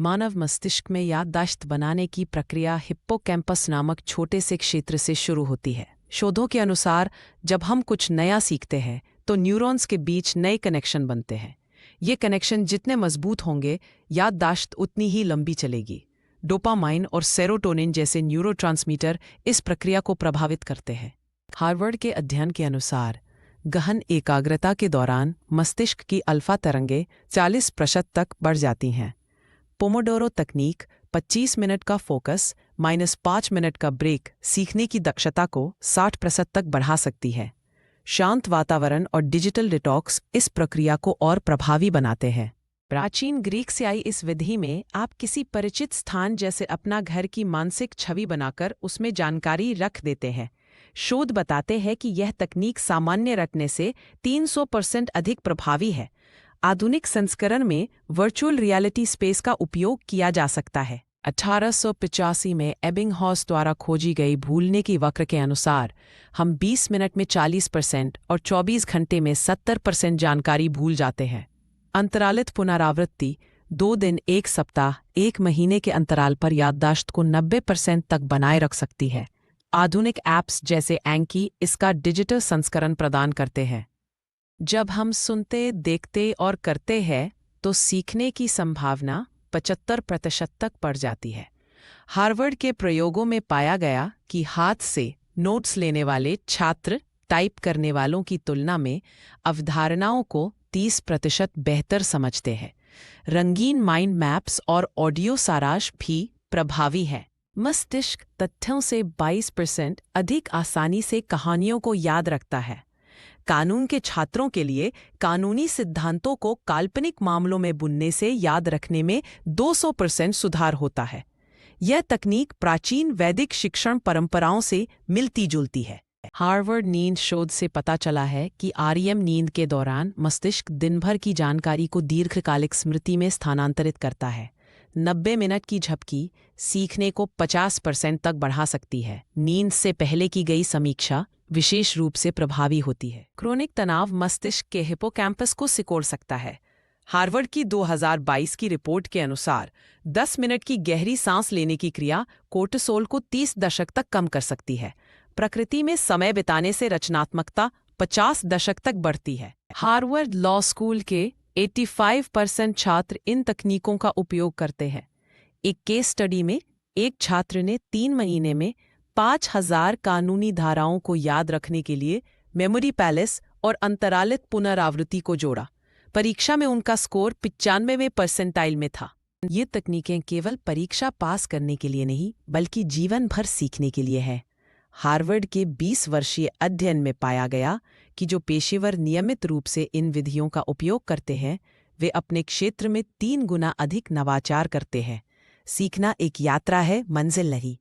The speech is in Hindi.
मानव मस्तिष्क में याददाश्त बनाने की प्रक्रिया हिप्पोकैम्पस नामक छोटे से क्षेत्र से शुरू होती है। शोधों के अनुसार जब हम कुछ नया सीखते हैं तो न्यूरॉन्स के बीच नए कनेक्शन बनते हैं। ये कनेक्शन जितने मजबूत होंगे, याददाश्त उतनी ही लंबी चलेगी। डोपामाइन और सेरोटोनिन जैसे न्यूरोट्रांसमीटर इस प्रक्रिया को प्रभावित करते हैं। हार्वर्ड के अध्ययन के अनुसार गहन एकाग्रता के दौरान मस्तिष्क की अल्फा तरंगें 40% तक बढ़ जाती हैं। पोमोडोरो तकनीक 25 मिनट का फोकस -5 मिनट का ब्रेक सीखने की दक्षता को 60% तक बढ़ा सकती है। शांत वातावरण और डिजिटल डिटॉक्स इस प्रक्रिया को और प्रभावी बनाते हैं। प्राचीन ग्रीक से आई इस विधि में आप किसी परिचित स्थान जैसे अपना घर की मानसिक छवि बनाकर उसमें जानकारी रख देते हैं। शोध बताते हैं कि यह तकनीक सामान्य रटने से 300% अधिक प्रभावी है। आधुनिक संस्करण में वर्चुअल रियलिटी स्पेस का उपयोग किया जा सकता है। 1885 में एबिंगहॉस द्वारा खोजी गई भूलने की वक्र के अनुसार हम 20 मिनट में 40% और 24 घंटे में 70% जानकारी भूल जाते हैं। अंतरालित पुनरावृत्ति 2 दिन, 1 सप्ताह, 1 महीने के अंतराल पर याददाश्त को 90% तक बनाए रख सकती है। आधुनिक ऐप्स जैसे एंकी इसका डिजिटल संस्करण प्रदान करते हैं। जब हम सुनते, देखते और करते हैं तो सीखने की संभावना 75% तक बढ़ जाती है। हार्वर्ड के प्रयोगों में पाया गया कि हाथ से नोट्स लेने वाले छात्र टाइप करने वालों की तुलना में अवधारणाओं को 30% बेहतर समझते हैं। रंगीन माइंड मैप्स और ऑडियो सारांश भी प्रभावी है। मस्तिष्क तथ्यों से 22% अधिक आसानी से कहानियों को याद रखता है। कानून के छात्रों के लिए कानूनी सिद्धांतों को काल्पनिक मामलों में बुनने से याद रखने में 200% सुधार होता है। यह तकनीक प्राचीन वैदिक शिक्षण परंपराओं से मिलती जुलती है। हार्वर्ड नींद शोध से पता चला है कि आरईएम नींद के दौरान मस्तिष्क दिन भर की जानकारी को दीर्घकालिक स्मृति में स्थानांतरित करता है। 90 मिनट की झपकी सीखने को 50% तक बढ़ा सकती है। नींद से पहले की गई समीक्षा विशेष रूप से प्रभावी होती है। क्रोनिक तनाव मस्तिष्क के हिप्पोकैम्पस को सिकोड़ सकता है। हार्वर्ड की 2022 की रिपोर्ट के अनुसार 10 मिनट की गहरी सांस लेने की क्रिया कोर्टिसोल को 30 दशक तक कम कर सकती है। प्रकृति में समय बिताने से रचनात्मकता 50 दशक तक बढ़ती है। हार्वर्ड लॉ स्कूल के 85% छात्र इन तकनीकों का उपयोग करते हैं। एक केस स्टडी में एक छात्र ने 3 महीने में 5000 कानूनी धाराओं को याद रखने के लिए मेमोरी पैलेस और अंतरालित पुनरावृत्ति को जोड़ा। परीक्षा में उनका स्कोर 95वें परसेंटाइल में था। ये तकनीकें केवल परीक्षा पास करने के लिए नहीं, बल्कि जीवन भर सीखने के लिए हैं। हार्वर्ड के 20 वर्षीय अध्ययन में पाया गया कि जो पेशेवर नियमित रूप से इन विधियों का उपयोग करते हैं, वे अपने क्षेत्र में 3 गुना अधिक नवाचार करते हैं। सीखना एक यात्रा है, मंजिल नहीं।